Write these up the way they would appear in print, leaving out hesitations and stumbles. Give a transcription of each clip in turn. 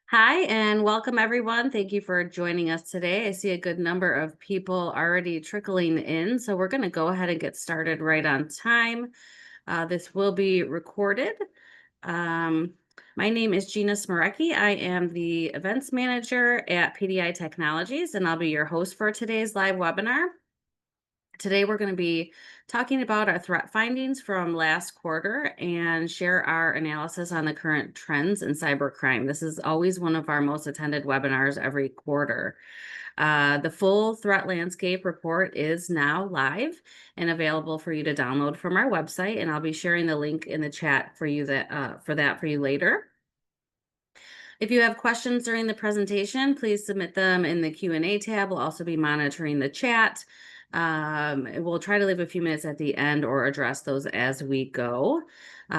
Hi, and welcome everyone. Thank you for joining us today. I see a good number of people already trickling in, so we're going to go ahead and get started right on time. This will be recorded. Um, my name is Gina Smarecki. I am the events manager at PDI Technologies, and I'll be your host for today's live webinar. Today, we're going to be talking about our threat findings from last quarter and share our analysis on the current trends in cybercrime. This is always one of our most attended webinars every quarter. The full threat landscape report is now live and available for you to download from our website, and I'll be sharing the link in the chat for you for you later. If you have questions during the presentation, please submit them in the Q&A tab. We'll also be monitoring the chat. We'll try to leave a few minutes at the end or address those as we go.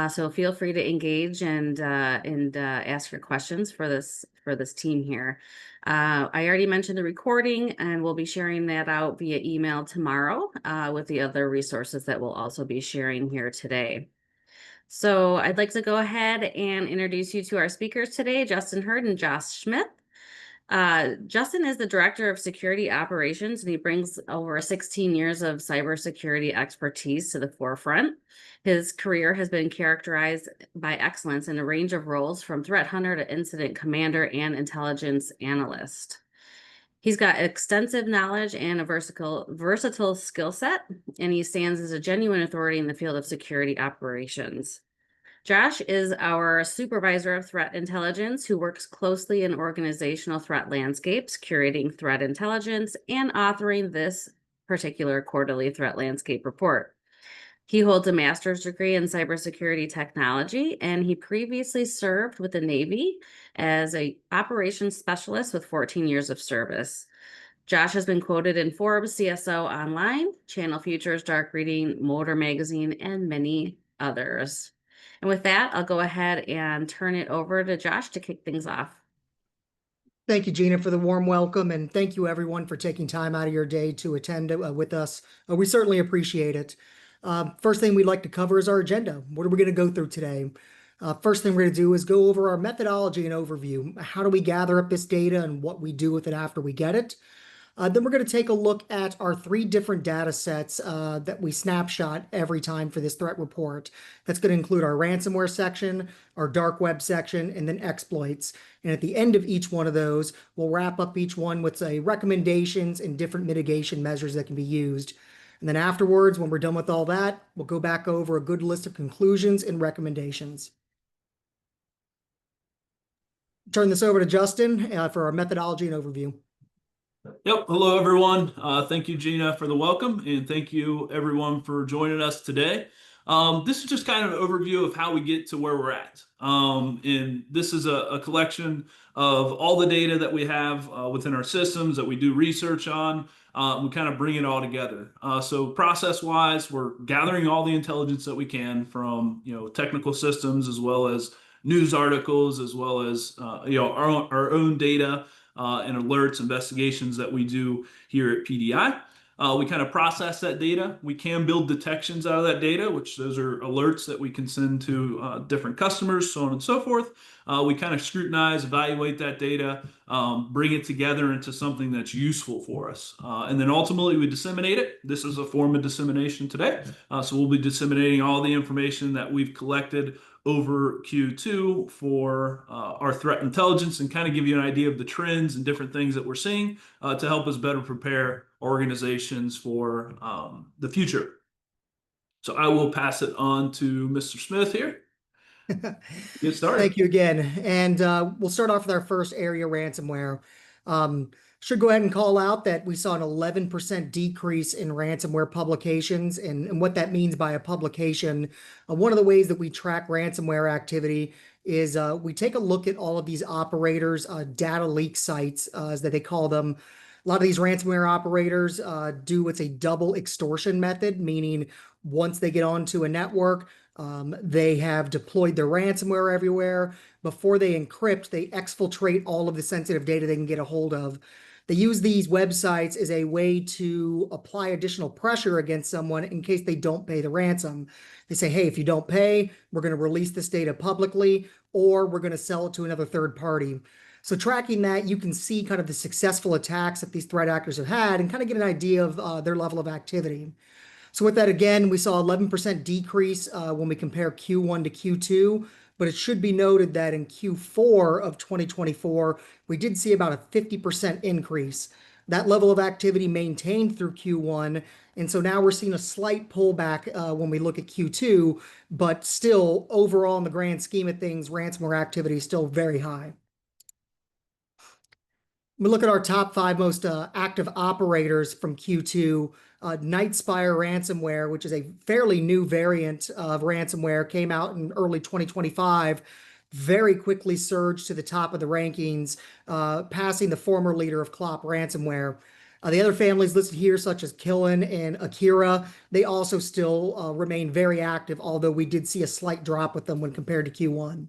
So feel free to engage and ask your questions for this team here. I already mentioned the recording, and we'll be sharing that out via email tomorrow with the other resources that we'll also be sharing here today. So I'd like to go ahead and introduce you to our speakers today, Justin Hurd and Josh Smith. Justin is the Director of Security Operations, and he brings over 16 years of cybersecurity expertise to the forefront. His career has been characterized by excellence in a range of roles, from threat hunter to incident commander and intelligence analyst. He's got extensive knowledge and a versatile skill set, and he stands as a genuine authority in the field of security operations. Josh is our supervisor of threat intelligence, who works closely in organizational threat landscapes, curating threat intelligence and authoring this particular quarterly threat landscape report. He holds a master's degree in cybersecurity technology, and he previously served with the Navy as an operations specialist with 14 years of service. Josh has been quoted in Forbes, CSO Online, Channel Futures, Dark Reading, Motor Magazine, and many others. And with that, I'll go ahead and turn it over to Josh to kick things off. Thank you, Gina, for the warm welcome, and thank you, everyone, for taking time out of your day to attend with us. We certainly appreciate it. First thing we'd like to cover is our agenda. What are we going to go through today? First thing we're going to do is go over our methodology and overview. How do we gather up this data and what we do with it after we get it? Then we're going to take a look at our 3 different data sets that we snapshot every time for this threat report. That's going to include our ransomware section, our dark web section, and then exploits. And at the end of each one of those, we'll wrap up each one with recommendations and different mitigation measures that can be used. And then afterwards, when we're done with all that, we'll go back over a good list of conclusions and recommendations. Turn this over to Justin for our methodology and overview. Yep. Hello, everyone. Thank you, Gina, for the welcome, and thank you, everyone, for joining us today. This is just kind of an overview of how we get to where we're at. And this is a collection of all the data that we have within our systems that we do research on. We kind of bring it all together. So process-wise, we're gathering all the intelligence that we can from technical systems, as well as news articles, as well as our own data. And alerts, investigations that we do here at PDI. We kind of process that data. We can build detections out of that data, which those are alerts that we can send to different customers, so on and so forth. We kind of scrutinize, evaluate that data, bring it together into something that's useful for us. And then ultimately we disseminate it. This is a form of dissemination today. So we'll be disseminating all the information that we've collected over Q2 for our threat intelligence, and kind of give you an idea of the trends and different things that we're seeing to help us better prepare organizations for the future. So I will pass it on to Mr. Smith here. Get started. Thank you again. And we'll start off with our first area, ransomware. Should go ahead and call out that we saw an 11% decrease in ransomware publications. And what that means by a publication, one of the ways that we track ransomware activity is we take a look at all of these operators, data leak sites, as they call them. A lot of these ransomware operators do what's a double extortion method, meaning once they get onto a network, they have deployed their ransomware everywhere. Before they encrypt, they exfiltrate all of the sensitive data they can get a hold of. They use these websites as a way to apply additional pressure against someone in case they don't pay the ransom. They say, hey, if you don't pay, we're going to release this data publicly, or we're going to sell it to another third party. So tracking that, you can see kind of the successful attacks that these threat actors have had and kind of get an idea of their level of activity. So with that, again, we saw 11% decrease when we compare Q1 to Q2, but it should be noted that in Q4 of 2024, we did see about a 50% increase. That level of activity maintained through Q1, and so now we're seeing a slight pullback when we look at Q2, but still, overall, in the grand scheme of things, ransomware activity is still very high. We look at our top 5 most active operators from Q2. Nightspire ransomware, which is a fairly new variant of ransomware, came out in early 2025, very quickly surged to the top of the rankings, passing the former leader of Clop ransomware. The other families listed here, such as Killen and Akira, they also still remain very active, although we did see a slight drop with them when compared to Q1.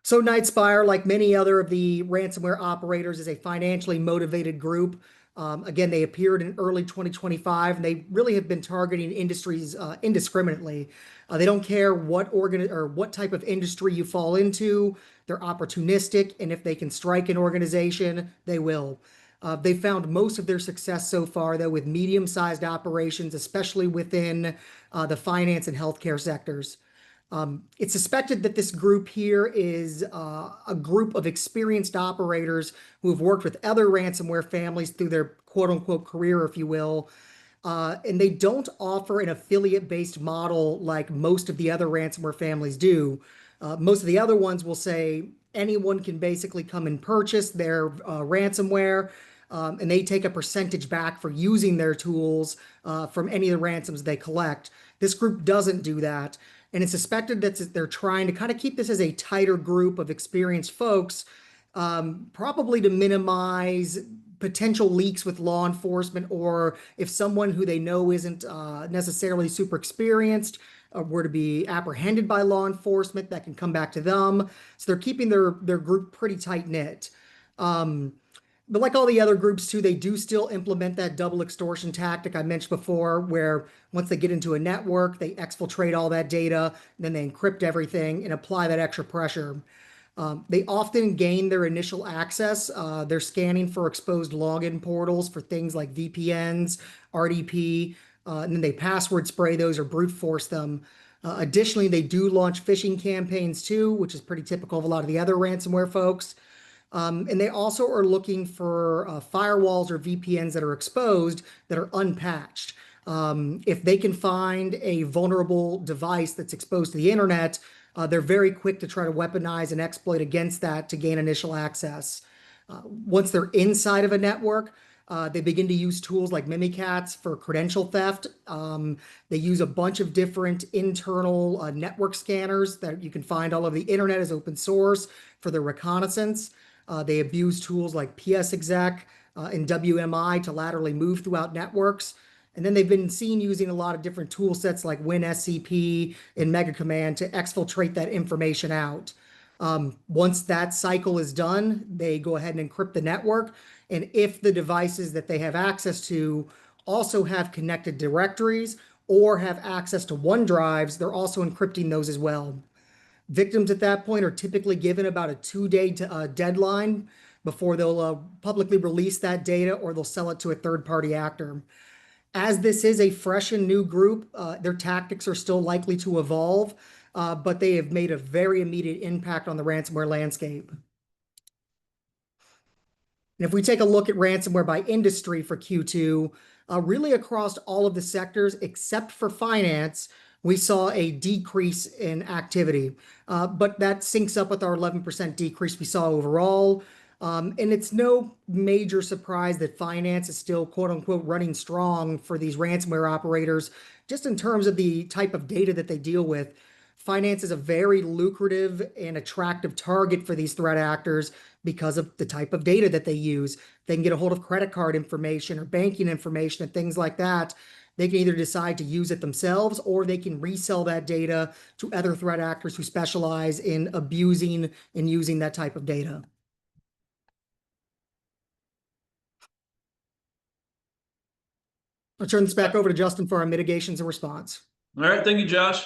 So Nightspire, like many other of the ransomware operators, is a financially motivated group. Again, they appeared in early 2025, and they really have been targeting industries indiscriminately. They don't care what type of industry you fall into. They're opportunistic, and if they can strike an organization, they will. They found most of their success so far, though, with medium-sized operations, especially within the finance and healthcare sectors. It's suspected that this group here is a group of experienced operators who have worked with other ransomware families through their quote-unquote career, if you will. And they don't offer an affiliate-based model like most of the other ransomware families do. Most of the other ones will say anyone can basically come and purchase their ransomware, and they take a percentage back for using their tools from any of the ransoms they collect. This group doesn't do that. And it's suspected that they're trying to kind of keep this as a tighter group of experienced folks, probably to minimize potential leaks with law enforcement, or if someone who they know isn't necessarily super experienced were to be apprehended by law enforcement, that can come back to them. So they're keeping their group pretty tight-knit. But like all the other groups too, they do still implement that double extortion tactic I mentioned before, where once they get into a network, they exfiltrate all that data, then they encrypt everything and apply that extra pressure. They often gain their initial access. They're scanning for exposed login portals for things like VPNs, RDP, and then they password spray those or brute force them. Additionally, they do launch phishing campaigns too, which is pretty typical of a lot of the other ransomware folks. And they also are looking for firewalls or VPNs that are exposed that are unpatched. If they can find a vulnerable device that's exposed to the internet, they're very quick to try to weaponize and exploit against that to gain initial access. Once they're inside of a network, they begin to use tools like Mimikatz for credential theft. They use a bunch of different internal network scanners that you can find all over the internet as open source for their reconnaissance. They abuse tools like PSExec and WMI to laterally move throughout networks. And then they've been seen using a lot of different tool sets like WinSCP and MegaCommand to exfiltrate that information out. Once that cycle is done, they go ahead and encrypt the network. And if the devices that they have access to also have connected directories or have access to OneDrives, they're also encrypting those as well. Victims at that point are typically given about a 2-day deadline before they'll publicly release that data, or they'll sell it to a third-party actor. As this is a fresh and new group, their tactics are still likely to evolve, but they have made a very immediate impact on the ransomware landscape. And if we take a look at ransomware by industry for Q2, really across all of the sectors except for finance, we saw a decrease in activity. But that syncs up with our 11% decrease we saw overall. And it's no major surprise that finance is still, quote unquote, running strong for these ransomware operators, just in terms of the type of data that they deal with. Finance is a very lucrative and attractive target for these threat actors because of the type of data that they use. They can get a hold of credit card information or banking information and things like that. They can either decide to use it themselves, or they can resell that data to other threat actors who specialize in abusing and using that type of data. I'll turn this back over to Justin for our mitigations and response. All right, thank you, Josh.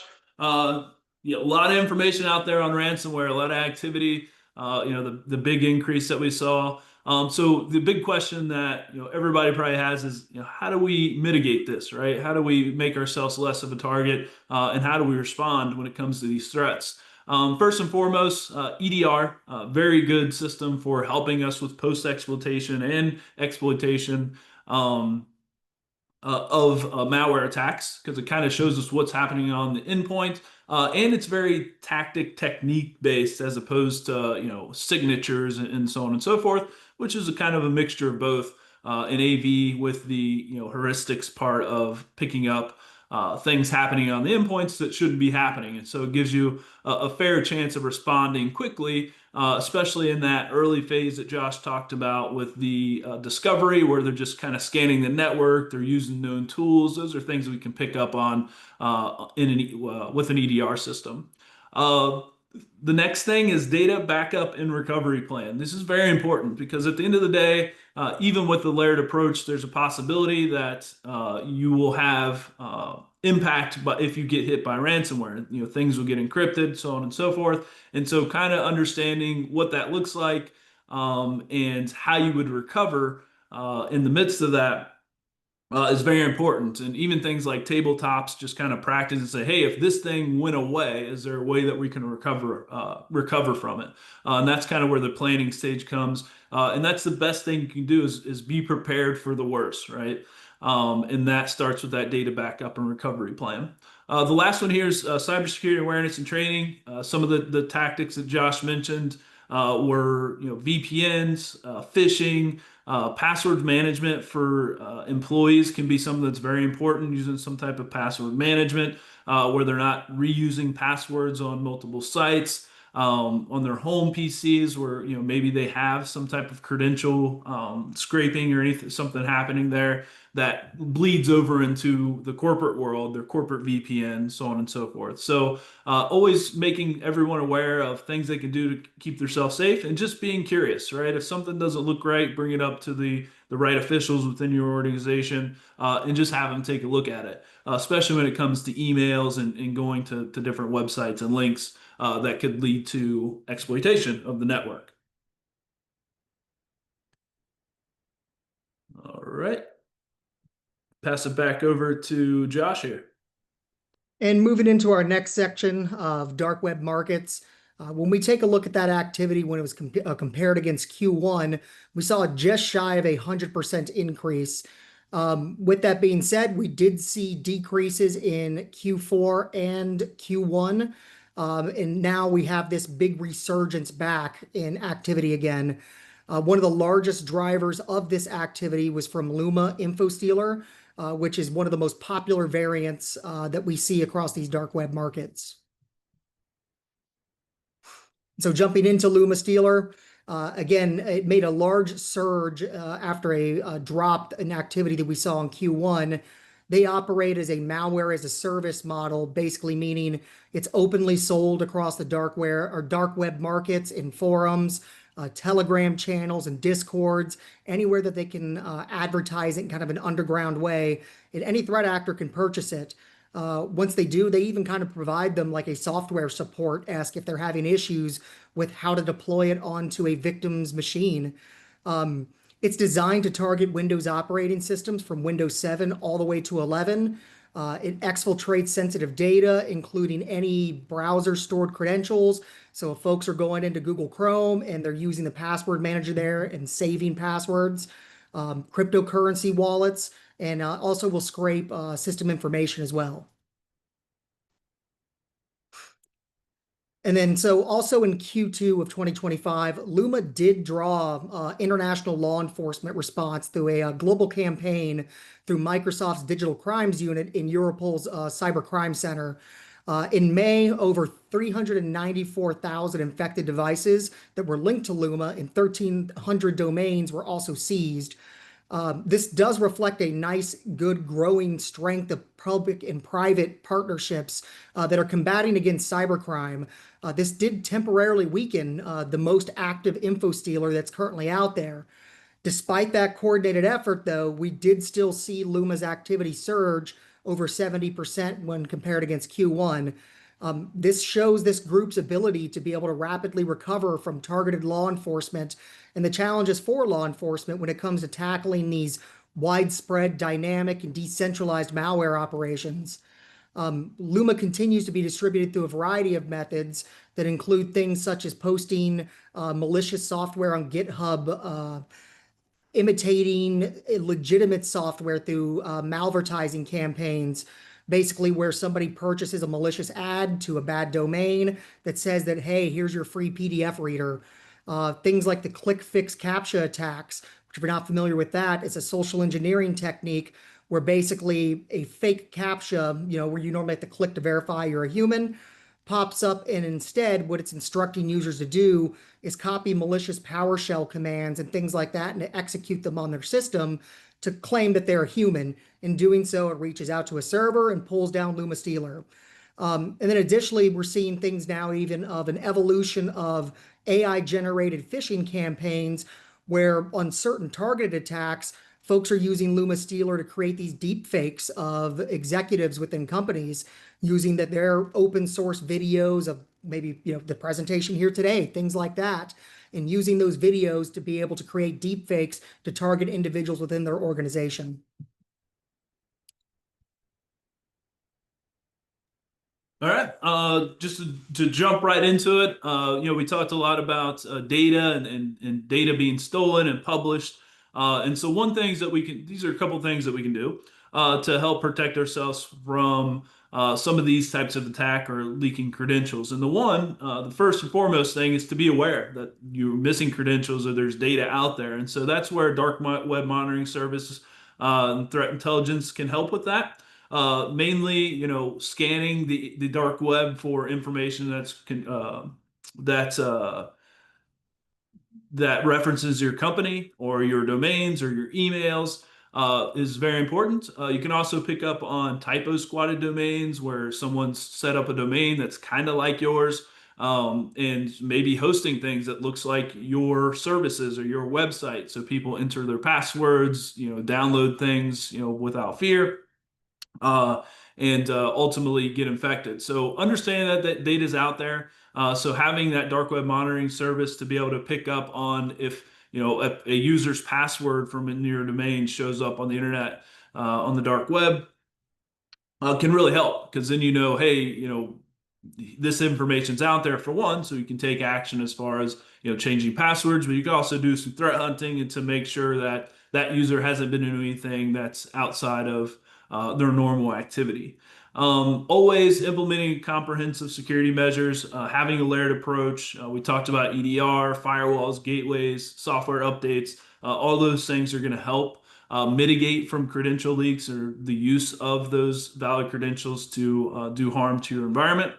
Yeah, a lot of information out there on ransomware, a lot of activity. The big increase that we saw. So the big question that everybody probably has is, how do we mitigate this, right? How do we make ourselves less of a target, and how do we respond when it comes to these threats? First and foremost, EDR, very good system for helping us with post exploitation and exploitation. Um, of malware attacks because it kind of shows us what's happening on the endpoint, and it's very technique based as opposed to signatures and so on and so forth, which is a kind of a mixture of both, in AV with the heuristics part of picking up things happening on the endpoints that shouldn't be happening, and so it gives you a fair chance of responding quickly, especially in that early phase that Josh talked about with the discovery, where they're just kind of scanning the network, they're using known tools. Those are things we can pick up on with an EDR system. Uh, the next thing is data backup and recovery plan. This is very important because at the end of the day, even with the layered approach, there's a possibility that you will have impact, but if you get hit by ransomware, things will get encrypted, so on and so forth. And so, kind of understanding what that looks like, and how you would recover in the midst of that is very important. And even things like tabletops, just kind of practice and say, hey, if this thing went away, is there a way that we can recover from it? And that's kind of where the planning stage comes. And that's the best thing you can do is be prepared for the worst, right? And that starts with that data backup and recovery plan. The last one here is cybersecurity awareness and training. Some of the tactics that Josh mentioned were VPNs, phishing, password management for employees can be something that's very important, using some type of password management where they're not reusing passwords on multiple sites, on their home PCs where maybe they have some type of credential scraping or anything, something happening there that bleeds over into the corporate world, their corporate VPN, so on and so forth. So always making everyone aware of things they can do to keep themselves safe, and just being curious, right? If something doesn't look right, bring it up to the right officials within your organization, and just have them take a look at it, especially when it comes to emails and going to different websites and links that could lead to exploitation of the network. All right. Pass it back over to Josh here. And moving into our next section of dark web markets, when we take a look at that activity when it was compared against Q1, we saw just shy of 100% increase. With that being said, we did see decreases in Q4 and Q1, and now we have this big resurgence back in activity again. One of the largest drivers of this activity was from Luma InfoStealer, which is one of the most popular variants that we see across these dark web markets. So jumping into Luma Stealer, again, it made a large surge after a drop in activity that we saw in Q1. They operate as a malware as a service model, basically meaning it's openly sold across the dark web markets, in forums, Telegram channels, and Discords, anywhere that they can advertise it in kind of an underground way, and any threat actor can purchase it. Once they do, they even kind of provide them like a software support, ask if they're having issues with how to deploy it onto a victim's machine. It's designed to target Windows operating systems from Windows 7 all the way to 11. It exfiltrates sensitive data, including any browser stored credentials. So if folks are going into Google Chrome and they're using the password manager there and saving passwords, cryptocurrency wallets, and also will scrape system information as well. And then, so also in Q2 of 2025, Luma did draw international law enforcement response through a global campaign through Microsoft's Digital Crimes Unit in Europol's Cyber Crime Center. In May, over 394,000 infected devices that were linked to Luma and 1,300 domains were also seized. This does reflect a nice, good, growing strength of public and private partnerships that are combating against cybercrime. This did temporarily weaken the most active info stealer that's currently out there. Despite that coordinated effort, though, we did still see Luma's activity surge over 70% when compared against Q1. This shows this group's ability to be able to rapidly recover from targeted law enforcement and the challenges for law enforcement when it comes to tackling these widespread, dynamic, and decentralized malware operations. Luma continues to be distributed through a variety of methods that include things such as posting malicious software on GitHub, imitating legitimate software through malvertising campaigns, basically where somebody purchases a malicious ad to a bad domain that says that, hey, here's your free PDF reader. Things like the click fix CAPTCHA attacks, which if you're not familiar with that, it's a social engineering technique where basically a fake CAPTCHA, where you normally have to click to verify you're a human, pops up, and instead what it's instructing users to do is copy malicious PowerShell commands and things like that and to execute them on their system to claim that they're human. In doing so, it reaches out to a server and pulls down Luma Stealer. And then additionally, we're seeing things now even of an evolution of AI-generated phishing campaigns where on certain targeted attacks, folks are using Luma Stealer to create these deep fakes of executives within companies using their open source videos of maybe the presentation here today, things like that, and using those videos to be able to create deep fakes to target individuals within their organization. All right, just to jump right into it, we talked a lot about data and data being stolen and published. And so these are a couple things that we can do to help protect ourselves from some of these types of attack or leaking credentials. And the first and foremost thing is to be aware that you're missing credentials or there's data out there. And so that's where dark web monitoring services and threat intelligence can help with that. Mainly, scanning the dark web for information that references your company or your domains or your emails is very important. You can also pick up on typo squatted domains where someone's set up a domain that's kind of like yours and maybe hosting things that looks like your services or your website. So people enter their passwords, download things, without fear and ultimately get infected. So understanding that data is out there. So having that dark web monitoring service to be able to pick up on if a user's password from in your domain shows up on the internet on the dark web can really help because then hey, this information's out there for one, so you can take action as far as changing passwords, but you can also do some threat hunting and to make sure that that user hasn't been doing anything that's outside of their normal activity. Always implementing comprehensive security measures, having a layered approach. We talked about EDR, firewalls, gateways, software updates. All those things are going to help mitigate from credential leaks or the use of those valid credentials to do harm to your environment.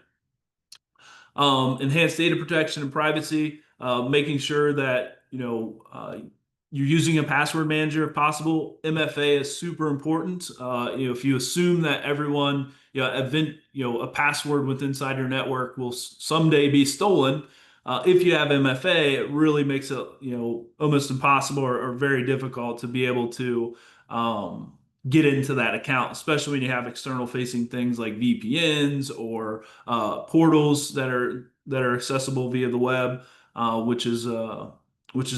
Enhanced data protection and privacy, making sure that you're using a password manager if possible. MFA is super important. If you assume that everyone, a password within inside your network will someday be stolen, if you have MFA, it really makes it almost impossible or very difficult to be able to get into that account, especially when you have external facing things like VPNs or portals that are accessible via the web, which is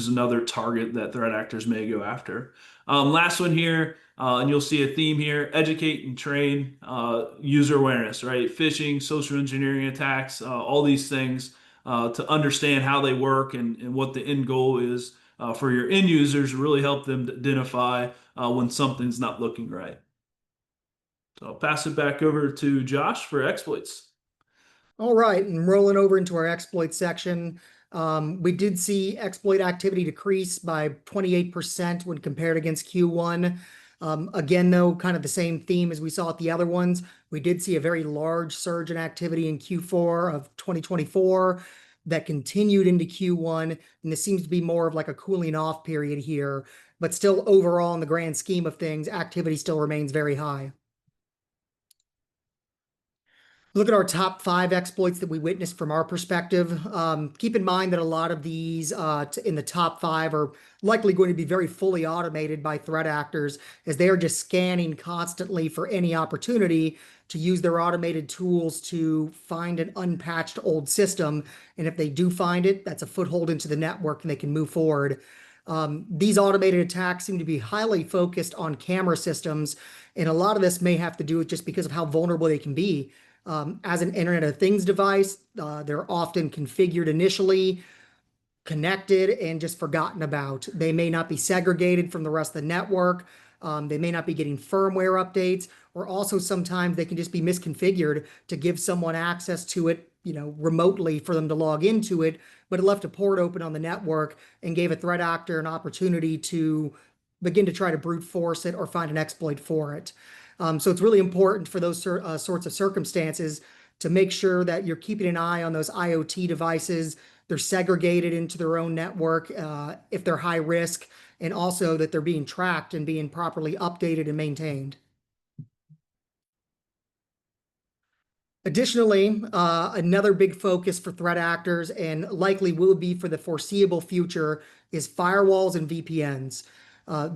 another target that threat actors may go after. Last one here, and you'll see a theme here: educate and train user awareness, right? Phishing, social engineering attacks, all these things to understand how they work and what the end goal is for your end users, really help them to identify when something's not looking right. So I'll pass it back over to Josh for exploits. All right, and rolling over into our exploit section, we did see exploit activity decrease by 28% when compared against Q1. Again, though, kind of the same theme as we saw at the other ones. We did see a very large surge in activity in Q4 of 2024 that continued into Q1, and this seems to be more of like a cooling off period here. But still, overall, in the grand scheme of things, activity still remains very high. Look at our top 5 exploits that we witnessed from our perspective. Keep in mind that a lot of these in the top 5 are likely going to be very fully automated by threat actors, as they are just scanning constantly for any opportunity to use their automated tools to find an unpatched old system. And if they do find it, that's a foothold into the network and they can move forward. These automated attacks seem to be highly focused on camera systems, and a lot of this may have to do with just because of how vulnerable they can be. As an Internet of Things device, they're often configured initially, connected, and just forgotten about. They may not be segregated from the rest of the network. They may not be getting firmware updates, or also sometimes they can just be misconfigured to give someone access to it, remotely for them to log into it, but it left a port open on the network and gave a threat actor an opportunity to begin to try to brute force it or find an exploit for it. So it's really important for those sorts of circumstances to make sure that you're keeping an eye on those IoT devices. They're segregated into their own network if they're high risk, and also that they're being tracked and being properly updated and maintained. Additionally, another big focus for threat actors, and likely will be for the foreseeable future, is firewalls and VPNs.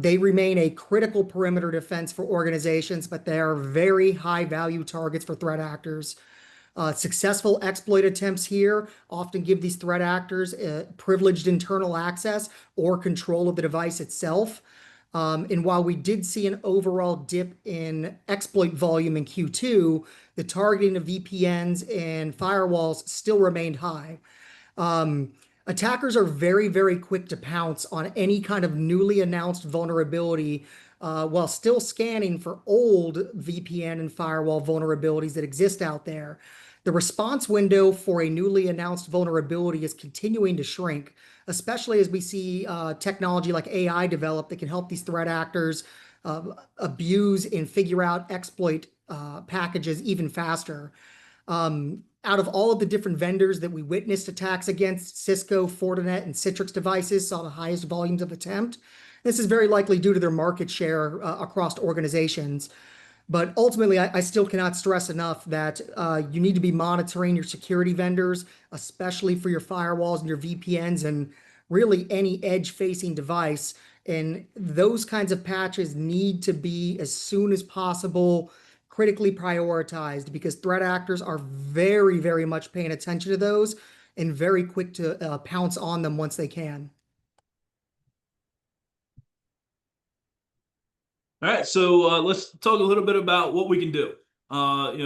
They remain a critical perimeter defense for organizations, but they are very high value targets for threat actors. Successful exploit attempts here often give these threat actors privileged internal access or control of the device itself. And while we did see an overall dip in exploit volume in Q2, the targeting of VPNs and firewalls still remained high. Attackers are very, very quick to pounce on any kind of newly announced vulnerability while still scanning for old VPN and firewall vulnerabilities that exist out there. The response window for a newly announced vulnerability is continuing to shrink, especially as we see technology like AI develop that can help these threat actors abuse and figure out exploit packages even faster. Out of all of the different vendors that we witnessed attacks against, Cisco, Fortinet, and Citrix devices saw the highest volumes of attempt. This is very likely due to their market share across organizations. But ultimately, I still cannot stress enough that you need to be monitoring your security vendors, especially for your firewalls and your VPNs and really any edge-facing device. And those kinds of patches need to be, as soon as possible, critically prioritized, because threat actors are very, very much paying attention to those and very quick to pounce on them once they can. All right, so let's talk a little bit about what we can do.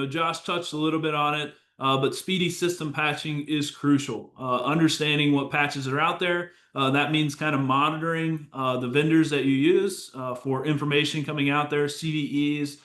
Josh touched a little bit on it, but speedy system patching is crucial. Understanding what patches are out there, that means kind of monitoring the vendors that you use for information coming out there, CVEs,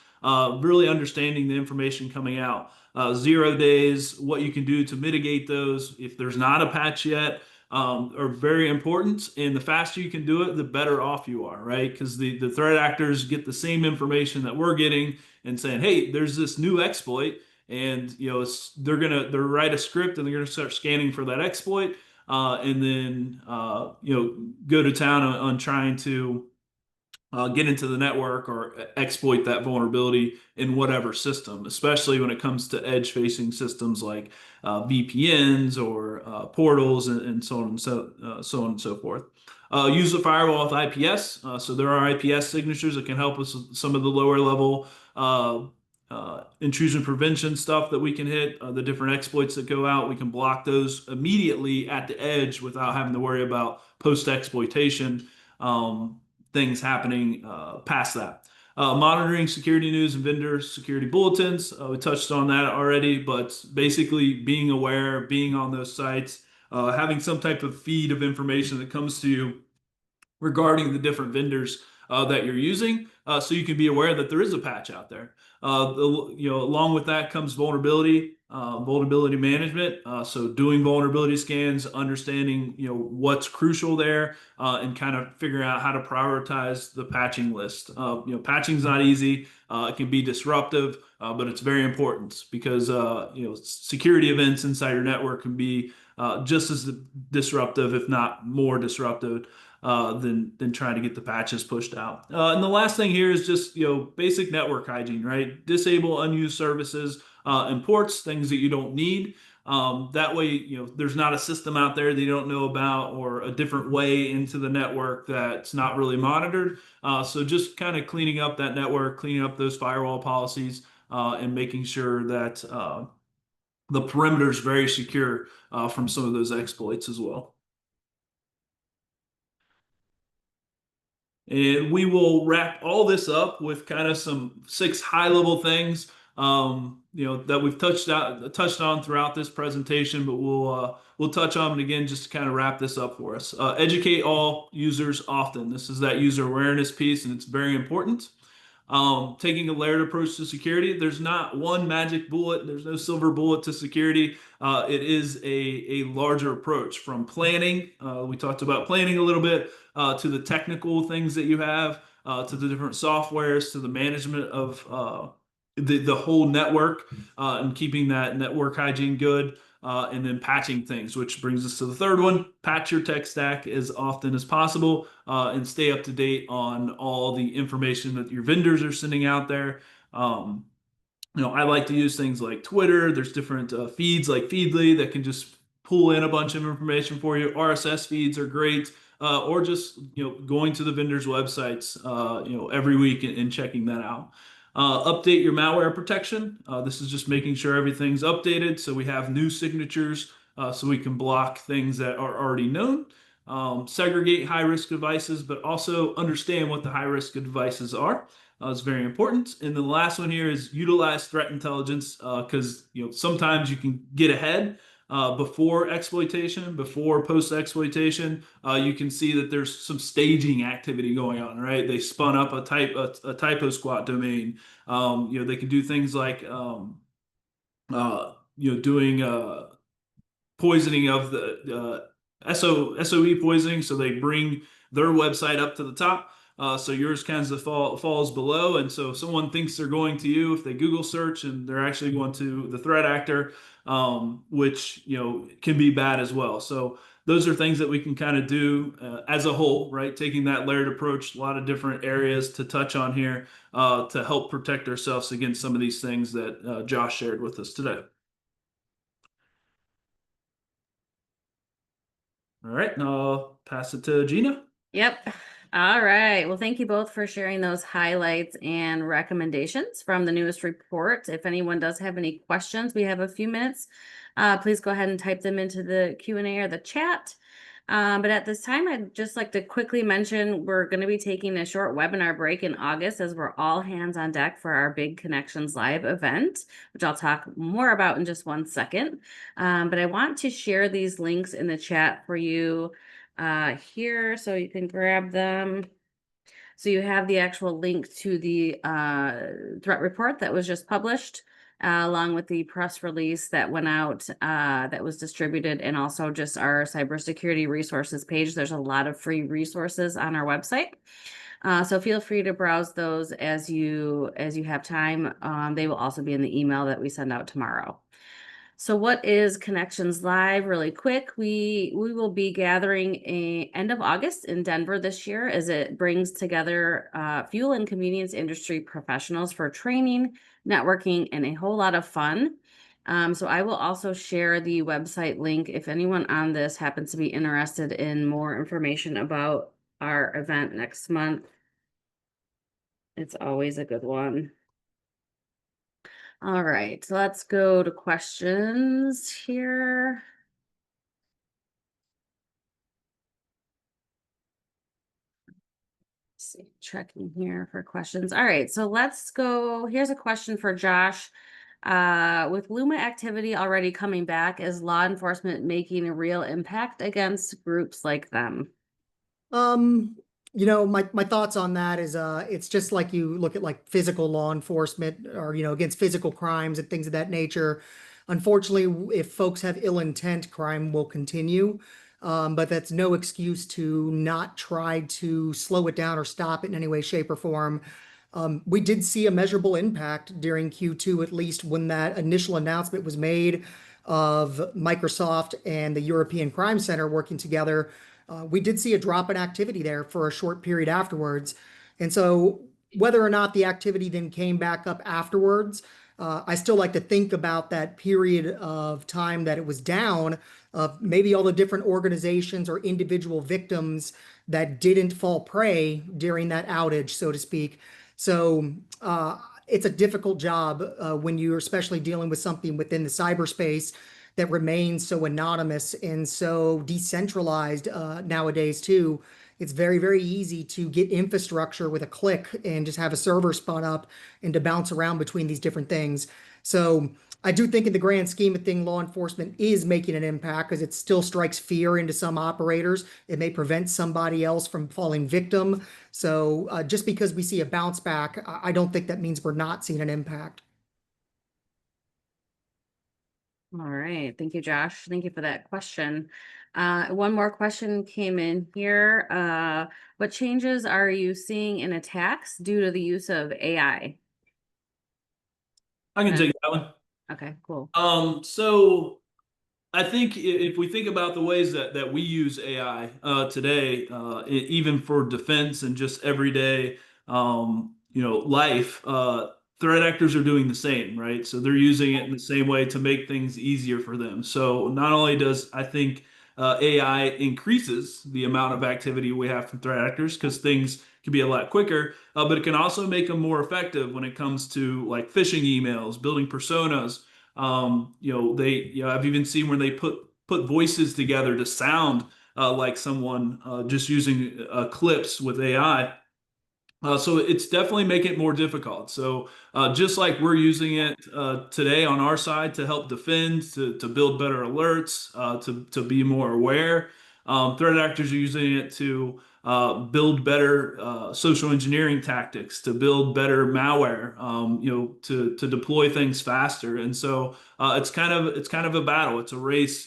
really understanding the information coming out. 0 days, what you can do to mitigate those if there's not a patch yet. Are very important, and the faster you can do it, the better off you are, right? Because the threat actors get the same information that we're getting and saying, hey, there's this new exploit, and they're write a script and they're gonna start scanning for that exploit, and then go to town on trying to get into the network or exploit that vulnerability in whatever system, especially when it comes to edge-facing systems like VPNs or portals and so on and so on and so forth. Use the firewall with IPS. So there are IPS signatures that can help us with some of the lower level intrusion prevention stuff that we can hit. The different exploits that go out, we can block those immediately at the edge without having to worry about post-exploitation things happening past that. Monitoring security news and vendor security bulletins. We touched on that already, but basically being aware, being on those sites, having some type of feed of information that comes to you regarding the different vendors that you're using, so you can be aware that there is a patch out there. Along with that comes vulnerability management. So doing vulnerability scans, understanding what's crucial there, and kind of figuring out how to prioritize the patching list. Patching's not easy. It can be disruptive, but it's very important because security events inside your network can be just as disruptive, if not more disruptive, than trying to get the patches pushed out. And the last thing here is just basic network hygiene, right? Disable unused services, imports, things that you don't need. That way, there's not a system out there that you don't know about or a different way into the network that's not really monitored. So just kind of cleaning up that network, cleaning up those firewall policies, and making sure that the perimeter is very secure from some of those exploits as well. And we will wrap all this up with kind of some 6 high-level things, that we've touched on throughout this presentation, but we'll touch on them again just to kind of wrap this up for us. Educate all users often. This is that user awareness piece, and it's very important. Taking a layered approach to security. There's not one magic bullet. There's no silver bullet to security. It is a larger approach from planning. We talked about planning a little bit, to the technical things that you have, to the different softwares, to the management of the whole network, and keeping that network hygiene good. And then patching things, which brings us to the third one. Patch your tech stack as often as possible, and stay up to date on all the information that your vendors are sending out there. I like to use things like Twitter. There's different feeds like Feedly that can just pull in a bunch of information for you. RSS feeds are great, or just going to the vendors' websites every week and checking that out. Update your malware protection. This is just making sure everything's updated so we have new signatures, so we can block things that are already known. Segregate high-risk devices, but also understand what the high-risk devices are. It's very important. And the last one here is utilize threat intelligence, because sometimes you can get ahead before exploitation, before post-exploitation. You can see that there's some staging activity going on, right? They spun up a typo squat domain. They can do things like doing poisoning of the SOE poisoning, so they bring their website up to the top. So yours kind of falls below. And so if someone thinks they're going to you, if they Google search and they're actually going to the threat actor, which can be bad as well. So those are things that we can kind of do as a whole, right? Taking that layered approach, a lot of different areas to touch on here to help protect ourselves against some of these things that Josh shared with us today. All right, now I'll pass it to Gina. Yep. All right. Well, thank you both for sharing those highlights and recommendations from the newest report. If anyone does have any questions, we have a few minutes. Please go ahead and type them into the Q&A or the chat. But at this time, I'd just like to quickly mention we're going to be taking a short webinar break in August as we're all hands on deck for our Big Connections Live event, which I'll talk more about in just one second. But I want to share these links in the chat for you here so you can grab them. So you have the actual link to the threat report that was just published, along with the press release that went out that was distributed, and also just our cybersecurity resources page. There's a lot of free resources on our website. So feel free to browse those as you have time. They will also be in the email that we send out tomorrow. So what is Connections Live? Really quick, we will be gathering end of August in Denver this year as it brings together fuel and convenience industry professionals for training, networking, and a whole lot of fun. So I will also share the website link if anyone on this happens to be interested in more information about our event next month. It's always a good one. All right, so let's go to questions here. Let's see, checking here for questions. All right, so let's go. Here's a question for Josh. With Luma activity already coming back, is law enforcement making a real impact against groups like them? My thoughts on that is it's just like you look at like physical law enforcement or against physical crimes and things of that nature. Unfortunately, if folks have ill intent, crime will continue. But that's no excuse to not try to slow it down or stop it in any way, shape, or form. We did see a measurable impact during Q2, at least when that initial announcement was made of Microsoft and the European Crime Center working together. We did see a drop in activity there for a short period afterwards. And so whether or not the activity then came back up afterwards, I still like to think about that period of time that it was down, of maybe all the different organizations or individual victims that didn't fall prey during that outage, so to speak. So it's a difficult job when you're especially dealing with something within the cyberspace that remains so anonymous and so decentralized nowadays too. It's very, very easy to get infrastructure with a click and just have a server spun up and to bounce around between these different things. So I do think in the grand scheme of things, law enforcement is making an impact because it still strikes fear into some operators. It may prevent somebody else from falling victim. So just because we see a bounce back, I don't think that means we're not seeing an impact. All right. Thank you, Josh. Thank you for that question. One more question came in here. What changes are you seeing in attacks due to the use of AI? I can take that one. Okay, cool. So I think if we think about the ways that we use AI today, even for defense and just everyday, life, threat actors are doing the same, right? So they're using it in the same way to make things easier for them. So not only does I think AI increases the amount of activity we have from threat actors because things can be a lot quicker, but it can also make them more effective when it comes to like phishing emails, building personas. I've even seen where they put voices together to sound like someone just using clips with AI. So it's definitely making it more difficult. So just like we're using it today on our side to help defend, to build better alerts, to be more aware, threat actors are using it to build better social engineering tactics, to build better malware, to deploy things faster. And so it's kind of a battle. It's a race,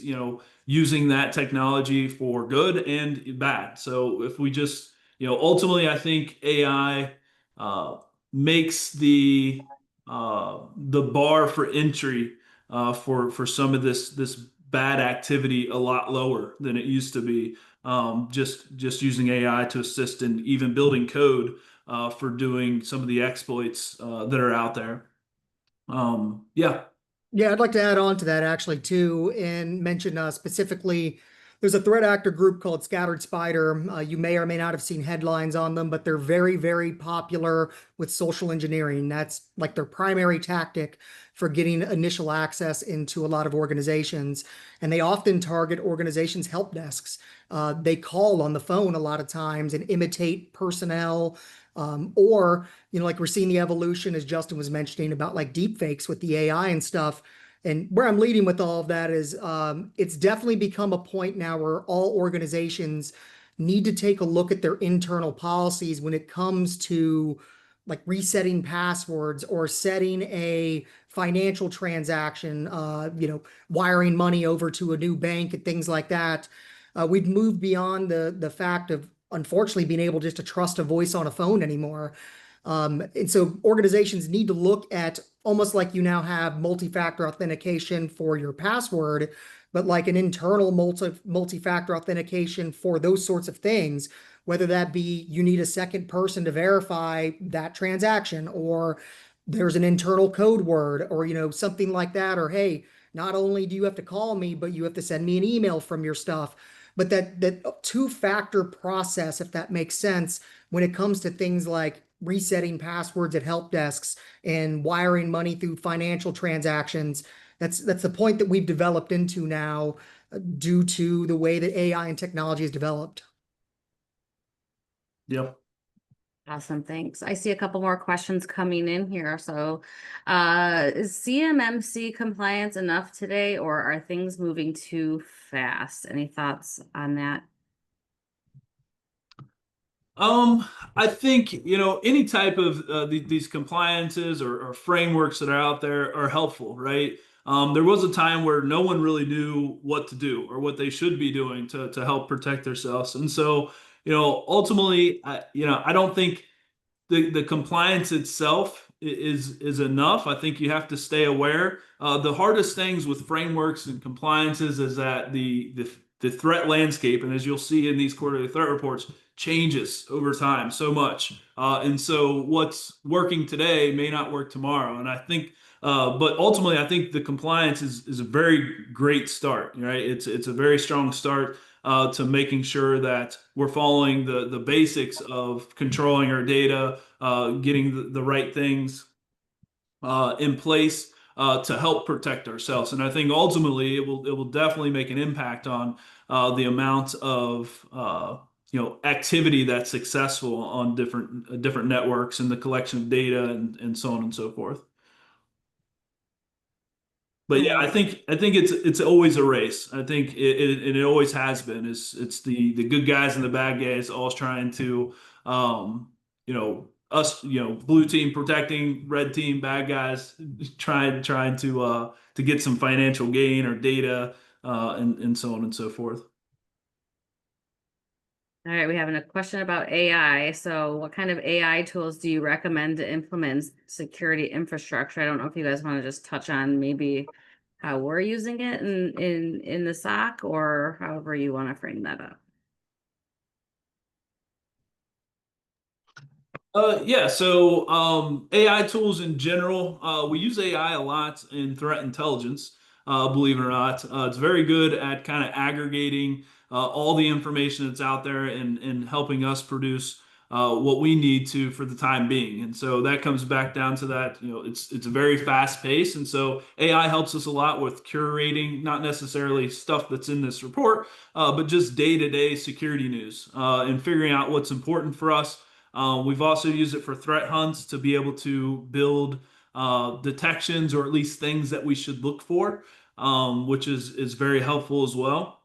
using that technology for good and bad. So if we just ultimately, I think AI uh, makes the bar for entry for some of this bad activity a lot lower than it used to be. Just using AI to assist in even building code for doing some of the exploits that are out there. Yeah. Yeah, I'd like to add on to that actually too, and mention specifically there's a threat actor group called Scattered Spider. You may or may not have seen headlines on them, but they're very, very popular with social engineering. That's like their primary tactic for getting initial access into a lot of organizations. And they often target organizations' help desks. They call on the phone a lot of times and imitate personnel. Or, like we're seeing the evolution, as Justin was mentioning, about like deep fakes with the AI and stuff. And where I'm leading with all of that is it's definitely become a point now where all organizations need to take a look at their internal policies when it comes to like resetting passwords or setting a financial transaction, wiring money over to a new bank and things like that. We've moved beyond the fact of unfortunately being able just to trust a voice on a phone anymore. And so organizations need to look at almost like you now have multi-factor authentication for your password, but like an internal multi-factor authentication for those sorts of things, whether that be you need a second person to verify that transaction, or there's an internal code word, or something like that, or hey, not only do you have to call me, but you have to send me an email from your stuff. But that two-factor process, if that makes sense, when it comes to things like resetting passwords at help desks and wiring money through financial transactions, that's the point that we've developed into now due to the way that AI and technology has developed. Yep. Awesome, thanks. I see a couple more questions coming in here. So, is CMMC compliance enough today, or are things moving too fast? Any thoughts on that? I think, any type of these compliances or frameworks that are out there are helpful, right? There was a time where no one really knew what to do or what they should be doing to help protect themselves. And so, ultimately, I don't think the compliance itself is enough. I think you have to stay aware. The hardest things with frameworks and compliances is that the threat landscape, and as you'll see in these quarterly threat reports, changes over time so much. And so what's working today may not work tomorrow. And I think But ultimately, I think the compliance is a very great start, right? It's a very strong start to making sure that we're following the basics of controlling our data, getting the right things in place to help protect ourselves. And I think ultimately it will definitely make an impact on the amount of activity that's successful on different networks and the collection of data and so on and so forth. But yeah, I think it's always a race. I think it always has been. It's the good guys and the bad guys all trying to us blue team protecting red team bad guys trying to get some financial gain or data and so on and so forth. All right, we have a question about AI. So what kind of AI tools do you recommend to implement security infrastructure? I don't know if you guys want to just touch on maybe how we're using it in the SOC, or however you want to frame that up. Yeah, so AI tools in general, we use AI a lot in threat intelligence, believe it or not. It's very good at kind of aggregating all the information that's out there and helping us produce what we need to for the time being. And so that comes back down to that, it's a very fast pace. And so AI helps us a lot with curating, not necessarily stuff that's in this report, but just day-to-day security news and figuring out what's important for us. We've also used it for threat hunts to be able to build detections or at least things that we should look for, which is very helpful as well.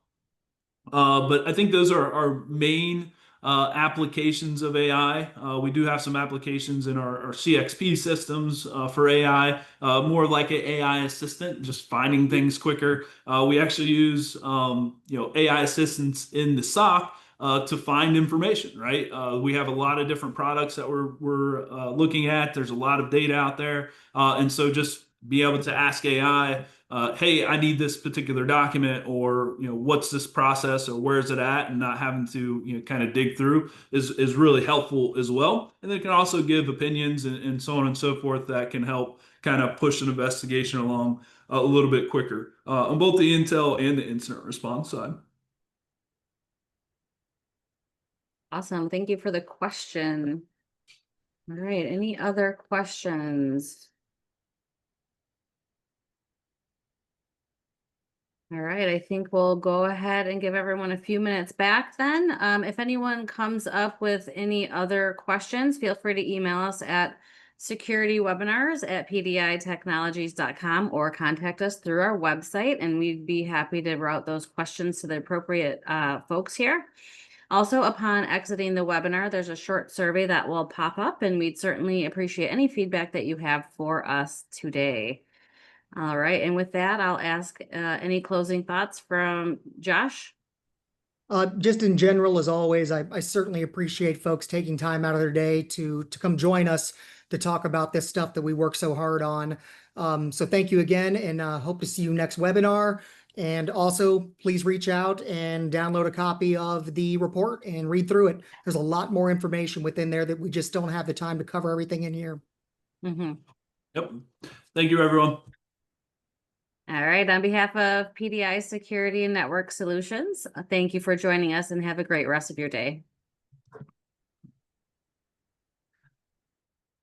But I think those are our main applications of AI. We do have some applications in our CXP systems for AI, more like an AI assistant, just finding things quicker. We actually use AI assistants in the SOC to find information, right? We have a lot of different products that we're looking at. There's a lot of data out there, and so just be able to ask AI, hey, I need this particular document, or what's this process, or where's it at, and not having to kind of dig through is really helpful as well. And they can also give opinions and so on and so forth that can help kind of push an investigation along a little bit quicker on both the intel and the incident response side. Awesome. Thank you for the question. All right. Any other questions? All right, I think we'll go ahead and give everyone a few minutes back then. If anyone comes up with any other questions, feel free to email us at securitywebinars@pditechnologies.com or contact us through our website, and we'd be happy to route those questions to the appropriate folks here. Also, upon exiting the webinar, there's a short survey that will pop up, and we'd certainly appreciate any feedback that you have for us today. All right, and with that, I'll ask any closing thoughts from Josh. Just in general, as always, I certainly appreciate folks taking time out of their day to come join us to talk about this stuff that we work so hard on. So thank you again, and hope to see you next webinar. And also, please reach out and download a copy of the report and read through it. There's a lot more information within there that we just don't have the time to cover everything in here. Yep. Thank you, everyone. All right, on behalf of PDI Security and Network Solutions, thank you for joining us and have a great rest of your day.